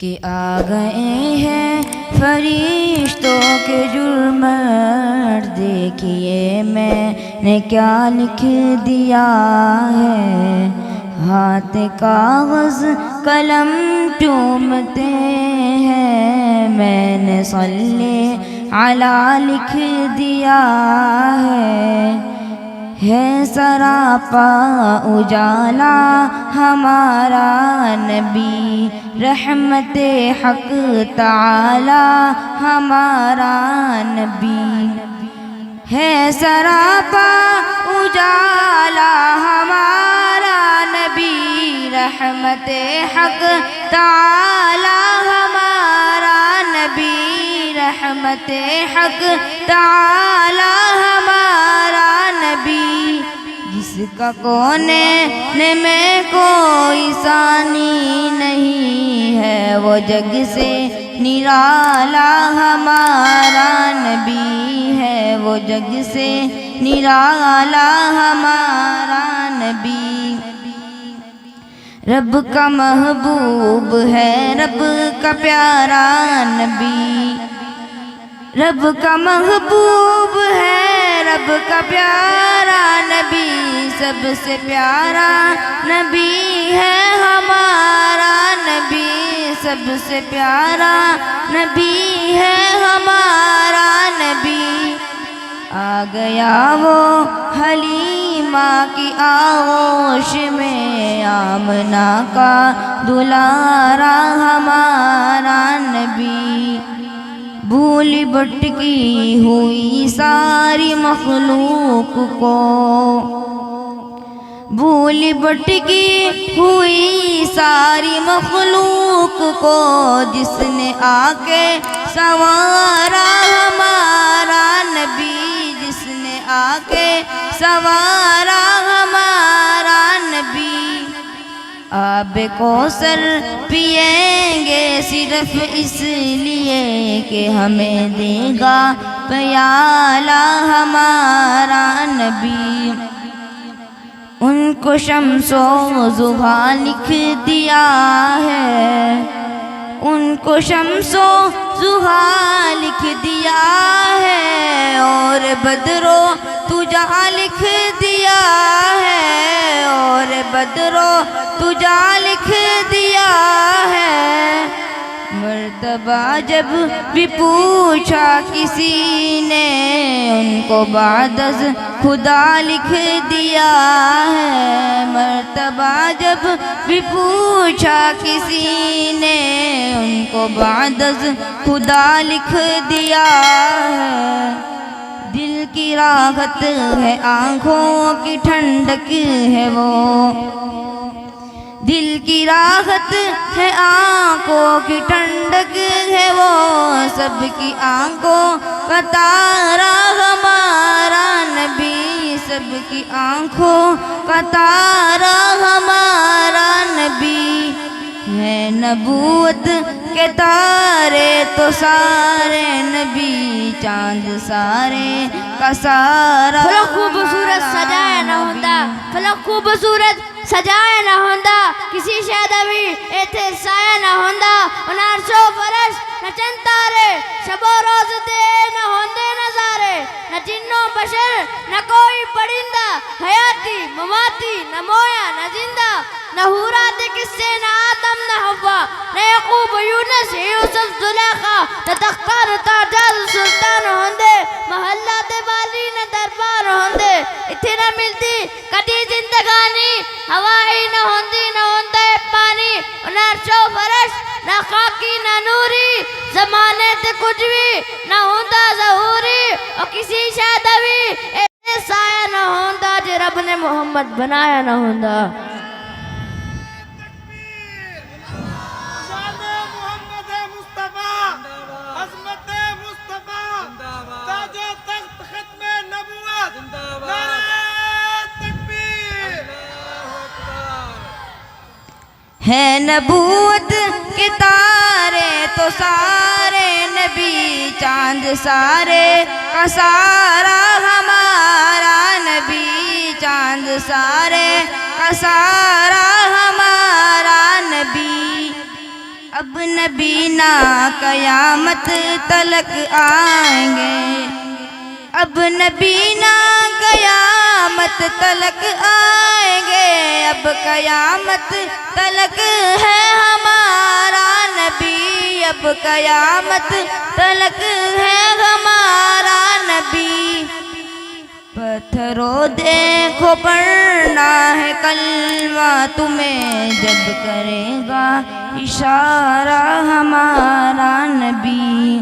کہ آ گئے ہیں فرشتوں کے جرم، دیکھیے میں نے کیا لکھ دیا ہے۔ ہاتھ کاغذ قلم چومتے ہیں، میں نے صلی علی لکھ دیا ہے سراپا اجالا ہمارا نبی، رحمت حق تعالی ہمارا نبی ہے سراپا اجالا ہمارا نبی، رحمت حق تعالی ہمارا نبی، رحمت حق تعالی ہمارا نبی، جس کا کونے میں کوئی ثانی نہیں ہے، وہ جگ سے نرالا ہمارا نبی ہے، وہ جگ سے نرالا ہمارا نبی۔ رب کا محبوب ہے، رب کا پیارا نبی، رب کا محبوب ہے، رب کا پیارا نبی، سب سے پیارا نبی ہے ہمارا نبی، سب سے پیارا نبی ہے ہمارا نبی۔ آ گیا وہ حلیمہ کی آغوش میں، آمنہ کا دلارا ہمارا نبی، بھولی بھٹکی ہوئی ساری مخلوق کو، بھولی بھٹکی ہوئی ساری مخلوق کو، جس نے آ کے سنوارا ہمارا نبی، جس نے آ کے سنوارا ہمارا نبی۔ آب کوثر پئیں گے صرف اس لیے کہ ہمیں دے گا پیالہ ہمارا نبی، ان کو شمس و ضحیٰ لکھ دیا ہے، ان کو شمس و ضحیٰ لکھ دیا ہے، اور بدر و تجا لکھ دیا ہے، اور بدر و تجا لکھ دیا ہے۔ مرتبہ جب بھی پوچھا کسی نے، ان کو بعد از خدا لکھ دیا ہے، مرتبہ جب بھی پوچھا کسی نے، ان کو بعد از خدا لکھ دیا ہے۔ دل کی راحت ہے، آنکھوں کی ٹھنڈک ہے وہ، دل کی راحت ہے، آنکھوں کی ٹھنڈک ہے وہ، سب کی آنکھوں کا تارا ہمارا نبی، سب کی آنکھوں کا تارا ہمارا نبی ہے۔ نبوت کے تارے تو سارے نبی، چاند سارے کا سارا، فلک خوبصورت سجایا نہ ہوندا، فلک خوبصورت سجایا نہ ہوندا، کسی شاید بھی ایتھے سایہ نہ ہوندا، انہاں سو فرش نہ چند تارے، شب و روز دے نہ ہوندے نظارے، نہ جن و بشر نہ کوئی پرندہ، حیاتی مماتی نہ مویا نہ زندہ، نہ حورات قصے نہ آدم نہ حوا، نہ یعقوب یونس یوسف زلیخا، نہ تختار تاجدار سلطان ہوندے، محلات والی نہ دربار ہوندے، اتھے نہ ملتی کدی زندگانی، ہوائی نہ ہوندی نہ ہوندا پانی، انہاں چو فرش نہ خاکی نہ نوری، زمانے تے کچھ بھی نہ ہوندا ظہوری، اور کسی شاید بھی ایسے سایہ نہ ہوندا جے رب نے محمد بنایا نہ ہوندا۔ ہے نبوت کے تارے تو سارے نبی، چاند سارے کا سارا ہمارا نبی، چاند سارے کا سارا ہمارا نبی۔ اب نبی نہ قیامت تلک آئیں گے، اب نبی نہ قیامت تلک آئیں گے، اب قیامت تلک ہے ہمارا نبی، اب قیامت تلک ہے ہمارا نبی۔ پتھروں دیکھو پڑھنا ہے کلمہ تمہیں، جب کرے گا اشارہ ہمارا نبی۔